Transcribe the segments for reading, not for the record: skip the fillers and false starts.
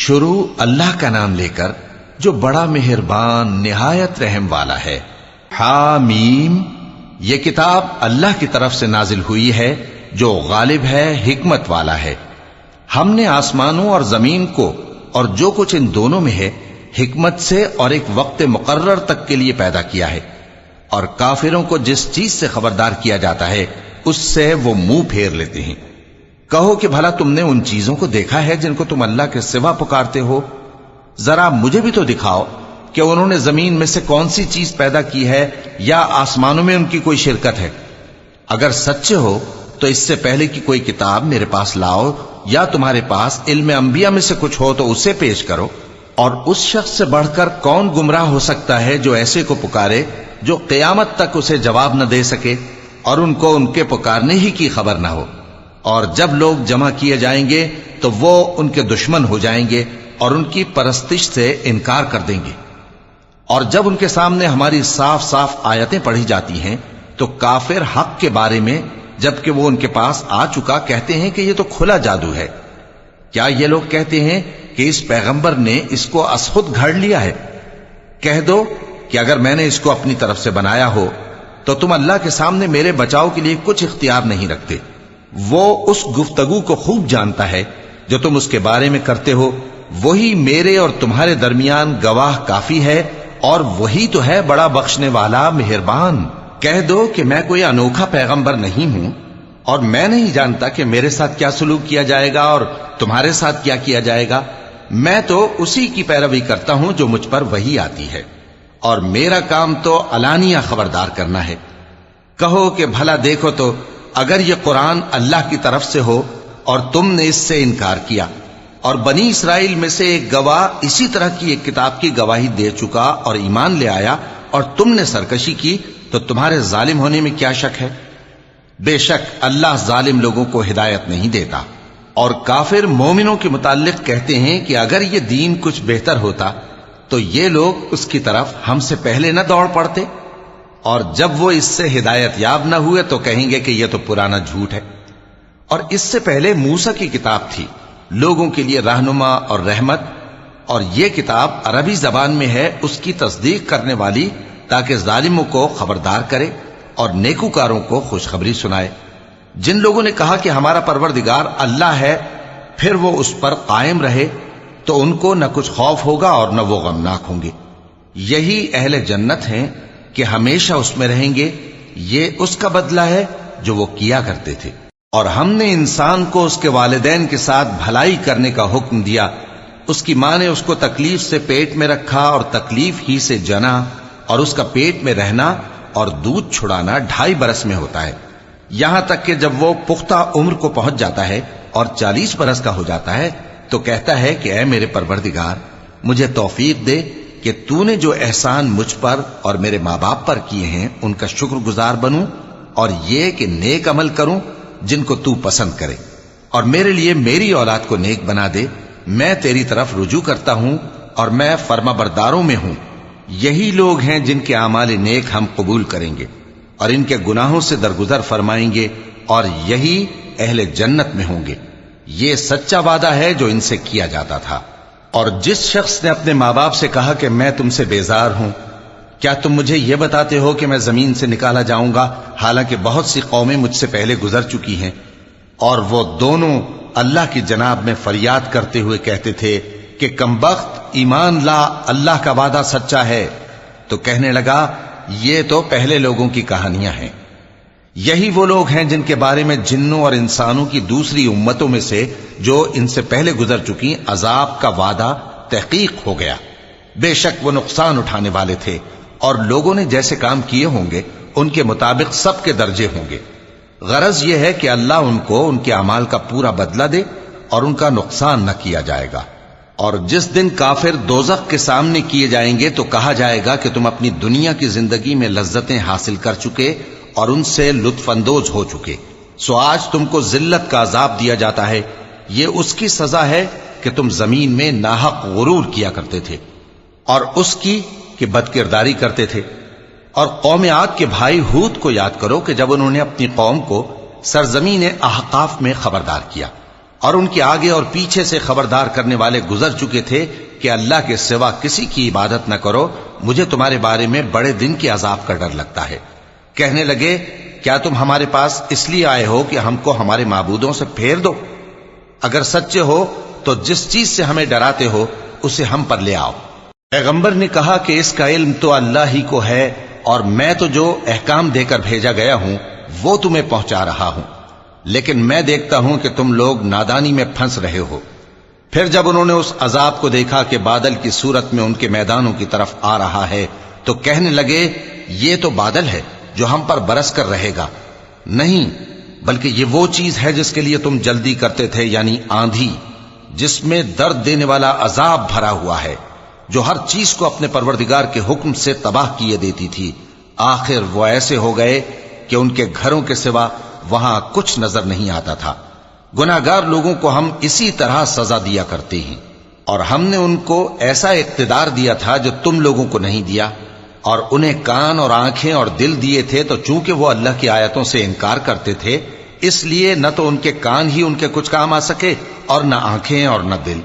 شروع اللہ کا نام لے کر جو بڑا مہربان نہایت رحم والا ہے۔ حامیم، یہ کتاب اللہ کی طرف سے نازل ہوئی ہے جو غالب ہے، حکمت والا ہے۔ ہم نے آسمانوں اور زمین کو اور جو کچھ ان دونوں میں ہے حکمت سے اور ایک وقت مقرر تک کے لیے پیدا کیا ہے، اور کافروں کو جس چیز سے خبردار کیا جاتا ہے اس سے وہ منہ پھیر لیتے ہیں۔ کہو کہ بھلا تم نے ان چیزوں کو دیکھا ہے جن کو تم اللہ کے سوا پکارتے ہو؟ ذرا مجھے بھی تو دکھاؤ کہ انہوں نے زمین میں سے کون سی چیز پیدا کی ہے یا آسمانوں میں ان کی کوئی شرکت ہے؟ اگر سچے ہو تو اس سے پہلے کی کوئی کتاب میرے پاس لاؤ، یا تمہارے پاس علم انبیاء میں سے کچھ ہو تو اسے پیش کرو۔ اور اس شخص سے بڑھ کر کون گمراہ ہو سکتا ہے جو ایسے کو پکارے جو قیامت تک اسے جواب نہ دے سکے اور ان کو ان کے پکارنے ہی کی خبر نہ ہو۔ اور جب لوگ جمع کیے جائیں گے تو وہ ان کے دشمن ہو جائیں گے اور ان کی پرستش سے انکار کر دیں گے۔ اور جب ان کے سامنے ہماری صاف صاف آیتیں پڑھی جاتی ہیں تو کافر حق کے بارے میں جبکہ وہ ان کے پاس آ چکا کہتے ہیں کہ یہ تو کھلا جادو ہے۔ کیا یہ لوگ کہتے ہیں کہ اس پیغمبر نے اس کو از خود گھڑ لیا ہے؟ کہہ دو کہ اگر میں نے اس کو اپنی طرف سے بنایا ہو تو تم اللہ کے سامنے میرے بچاؤ کے لیے کچھ اختیار نہیں رکھتے۔ وہ اس گفتگو کو خوب جانتا ہے جو تم اس کے بارے میں کرتے ہو، وہی میرے اور تمہارے درمیان گواہ کافی ہے، اور وہی تو ہے بڑا بخشنے والا مہربان۔ کہہ دو کہ میں کوئی انوکھا پیغمبر نہیں ہوں، اور میں نہیں جانتا کہ میرے ساتھ کیا سلوک کیا جائے گا اور تمہارے ساتھ کیا کیا جائے گا۔ میں تو اسی کی پیروی کرتا ہوں جو مجھ پر وحی آتی ہے، اور میرا کام تو علانیہ خبردار کرنا ہے۔ کہو کہ بھلا دیکھو تو اگر یہ قرآن اللہ کی طرف سے ہو اور تم نے اس سے انکار کیا، اور بنی اسرائیل میں سے ایک گواہ اسی طرح کی ایک کتاب کی گواہی دے چکا اور ایمان لے آیا اور تم نے سرکشی کی، تو تمہارے ظالم ہونے میں کیا شک ہے؟ بے شک اللہ ظالم لوگوں کو ہدایت نہیں دیتا۔ اور کافر مومنوں کے متعلق کہتے ہیں کہ اگر یہ دین کچھ بہتر ہوتا تو یہ لوگ اس کی طرف ہم سے پہلے نہ دوڑ پڑتے، اور جب وہ اس سے ہدایت یاب نہ ہوئے تو کہیں گے کہ یہ تو پرانا جھوٹ ہے۔ اور اس سے پہلے موسیٰ کی کتاب تھی، لوگوں کے لیے رہنما اور رحمت، اور یہ کتاب عربی زبان میں ہے اس کی تصدیق کرنے والی، تاکہ ظالموں کو خبردار کرے اور نیکوکاروں کو خوشخبری سنائے۔ جن لوگوں نے کہا کہ ہمارا پروردگار اللہ ہے، پھر وہ اس پر قائم رہے تو ان کو نہ کچھ خوف ہوگا اور نہ وہ غمناک ہوں گے۔ یہی اہل جنت ہیں کہ ہمیشہ اس میں رہیں گے، یہ اس کا بدلہ ہے جو وہ کیا کرتے تھے۔ اور ہم نے انسان کو اس کے والدین کے ساتھ بھلائی کرنے کا حکم دیا۔ اس کی ماں نے اس کو تکلیف سے پیٹ میں رکھا اور تکلیف ہی سے جنا، اور اس کا پیٹ میں رہنا اور دودھ چھڑانا 2.5 برس میں ہوتا ہے، یہاں تک کہ جب وہ پختہ عمر کو پہنچ جاتا ہے اور 40 برس کا ہو جاتا ہے تو کہتا ہے کہ اے میرے پروردگار، مجھے توفیق دے کہ تو نے جو احسان مجھ پر اور میرے ماں باپ پر کیے ہیں ان کا شکر گزار بنوں، اور یہ کہ نیک عمل کروں جن کو تو پسند کرے، اور میرے لیے میری اولاد کو نیک بنا دے۔ میں تیری طرف رجوع کرتا ہوں اور میں فرما برداروں میں ہوں۔ یہی لوگ ہیں جن کے اعمال نیک ہم قبول کریں گے اور ان کے گناہوں سے درگزر فرمائیں گے، اور یہی اہل جنت میں ہوں گے۔ یہ سچا وعدہ ہے جو ان سے کیا جاتا تھا۔ اور جس شخص نے اپنے ماں باپ سے کہا کہ میں تم سے بیزار ہوں، کیا تم مجھے یہ بتاتے ہو کہ میں زمین سے نکالا جاؤں گا، حالانکہ بہت سی قومیں مجھ سے پہلے گزر چکی ہیں؟ اور وہ دونوں اللہ کی جناب میں فریاد کرتے ہوئے کہتے تھے کہ کمبخت، ایمان لا، اللہ کا وعدہ سچا ہے۔ تو کہنے لگا یہ تو پہلے لوگوں کی کہانیاں ہیں۔ یہی وہ لوگ ہیں جن کے بارے میں جنوں اور انسانوں کی دوسری امتوں میں سے جو ان سے پہلے گزر چکی عذاب کا وعدہ تحقیق ہو گیا۔ بے شک وہ نقصان اٹھانے والے تھے، اور لوگوں نے جیسے کام کیے ہوں گے ان کے مطابق سب کے درجے ہوں گے۔ غرض یہ ہے کہ اللہ ان کو ان کے اعمال کا پورا بدلہ دے اور ان کا نقصان نہ کیا جائے گا۔ اور جس دن کافر دوزخ کے سامنے کیے جائیں گے تو کہا جائے گا کہ تم اپنی دنیا کی زندگی میں لذتیں حاصل کر چکے اور ان سے لطف اندوز ہو چکے، سو آج تم کو ذلت کا عذاب دیا جاتا ہے۔ یہ اس کی سزا ہے کہ تم زمین میں ناحق غرور کیا کرتے تھے، اور اس کی کہ بد کرداری کرتے تھے۔ اور قوم عاد کے بھائی ہود کو یاد کرو کہ جب انہوں نے اپنی قوم کو سرزمین احقاف میں خبردار کیا اور ان کے آگے اور پیچھے سے خبردار کرنے والے گزر چکے تھے کہ اللہ کے سوا کسی کی عبادت نہ کرو، مجھے تمہارے بارے میں بڑے دن کے عذاب کا ڈر لگتا ہے۔ کہنے لگے کیا تم ہمارے پاس اس لیے آئے ہو کہ ہم کو ہمارے معبودوں سے پھیر دو؟ اگر سچے ہو تو جس چیز سے ہمیں ڈراتے ہو اسے ہم پر لے آؤ۔ پیغمبر نے کہا کہ اس کا علم تو اللہ ہی کو ہے، اور میں تو جو احکام دے کر بھیجا گیا ہوں وہ تمہیں پہنچا رہا ہوں، لیکن میں دیکھتا ہوں کہ تم لوگ نادانی میں پھنس رہے ہو۔ پھر جب انہوں نے اس عذاب کو دیکھا کہ بادل کی صورت میں ان کے میدانوں کی طرف آ رہا ہے تو کہنے لگے یہ تو بادل ہے جو ہم پر برس کر رہے گا، نہیں بلکہ یہ وہ چیز ہے جس کے لیے تم جلدی کرتے تھے، یعنی آندھی، جس میں درد دینے والا عذاب بھرا ہوا ہے، جو ہر چیز کو اپنے پروردگار کے حکم سے تباہ کیے دیتی تھی۔ آخر وہ ایسے ہو گئے کہ ان کے گھروں کے سوا وہاں کچھ نظر نہیں آتا تھا۔ گناہگار لوگوں کو ہم اسی طرح سزا دیا کرتے ہیں، اور ہم نے ان کو ایسا اقتدار دیا تھا جو تم لوگوں کو نہیں دیا، اور انہیں کان اور آنکھیں اور دل دیے تھے، تو چونکہ وہ اللہ کی آیتوں سے انکار کرتے تھے اس لیے نہ تو ان کے کان ہی ان کے کچھ کام آ سکے اور نہ آنکھیں اور نہ دل،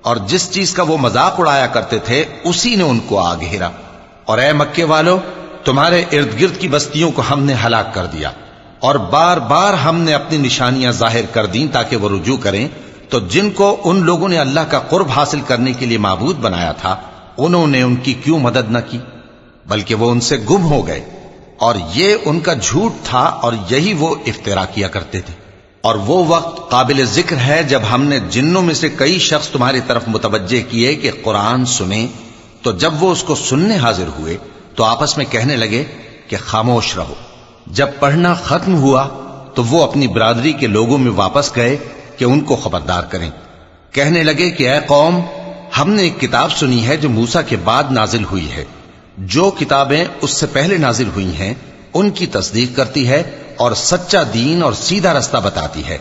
اور جس چیز کا وہ مذاق اڑایا کرتے تھے اسی نے ان کو آ گھیرا۔ اور اے مکے والو، تمہارے ارد گرد کی بستیوں کو ہم نے ہلاک کر دیا، اور بار بار ہم نے اپنی نشانیاں ظاہر کر دیں تاکہ وہ رجوع کریں، تو جن کو ان لوگوں نے اللہ کا قرب حاصل کرنے کے لیے معبود بنایا تھا انہوں نے ان کی کیوں مدد نہ کی، بلکہ وہ ان سے گم ہو گئے، اور یہ ان کا جھوٹ تھا اور یہی وہ افترا کیا کرتے تھے۔ اور وہ وقت قابل ذکر ہے جب ہم نے جنوں میں سے کئی شخص تمہاری طرف متوجہ کیے کہ قرآن سنیں، تو جب وہ اس کو سننے حاضر ہوئے تو آپس میں کہنے لگے کہ خاموش رہو۔ جب پڑھنا ختم ہوا تو وہ اپنی برادری کے لوگوں میں واپس گئے کہ ان کو خبردار کریں۔ کہنے لگے کہ اے قوم، ہم نے ایک کتاب سنی ہے جو موسیٰ کے بعد نازل ہوئی ہے، جو کتابیں اس سے پہلے نازل ہوئی ہیں ان کی تصدیق کرتی ہے اور سچا دین اور سیدھا رستہ بتاتی ہے۔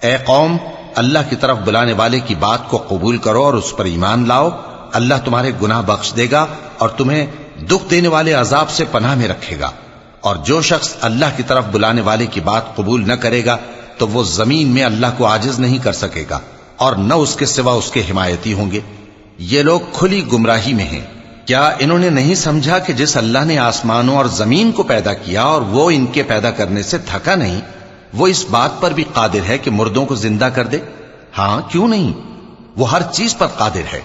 اے قوم، اللہ کی طرف بلانے والے کی بات کو قبول کرو اور اس پر ایمان لاؤ، اللہ تمہارے گناہ بخش دے گا اور تمہیں دکھ دینے والے عذاب سے پناہ میں رکھے گا۔ اور جو شخص اللہ کی طرف بلانے والے کی بات قبول نہ کرے گا تو وہ زمین میں اللہ کو عاجز نہیں کر سکے گا، اور نہ اس کے سوا اس کے حمایتی ہوں گے۔ یہ لوگ کھلی گمراہی میں ہیں۔ کیا انہوں نے نہیں سمجھا کہ جس اللہ نے آسمانوں اور زمین کو پیدا کیا اور وہ ان کے پیدا کرنے سے تھکا نہیں، وہ اس بات پر بھی قادر ہے کہ مردوں کو زندہ کر دے؟ ہاں، کیوں نہیں، وہ ہر چیز پر قادر ہے۔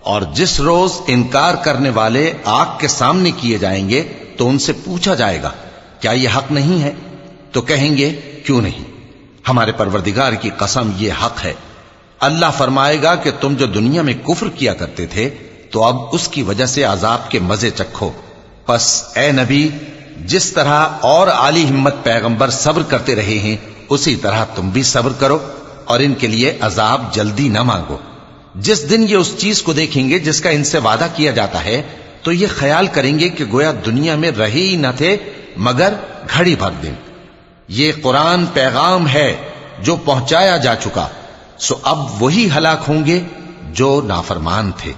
اور جس روز انکار کرنے والے آگ کے سامنے کیے جائیں گے تو ان سے پوچھا جائے گا کیا یہ حق نہیں ہے؟ تو کہیں گے کیوں نہیں، ہمارے پروردگار کی قسم یہ حق ہے۔ اللہ فرمائے گا کہ تم جو دنیا میں کفر کیا کرتے تھے تو اب اس کی وجہ سے عذاب کے مزے چکھو۔ پس اے نبی، جس طرح اور عالی ہمت پیغمبر صبر کرتے رہے ہیں اسی طرح تم بھی صبر کرو، اور ان کے لیے عذاب جلدی نہ مانگو۔ جس دن یہ اس چیز کو دیکھیں گے جس کا ان سے وعدہ کیا جاتا ہے تو یہ خیال کریں گے کہ گویا دنیا میں رہے ہی نہ تھے مگر گھڑی بھر دن۔ یہ قرآن پیغام ہے جو پہنچایا جا چکا، سو اب وہی ہلاک ہوں گے جو نافرمان تھے۔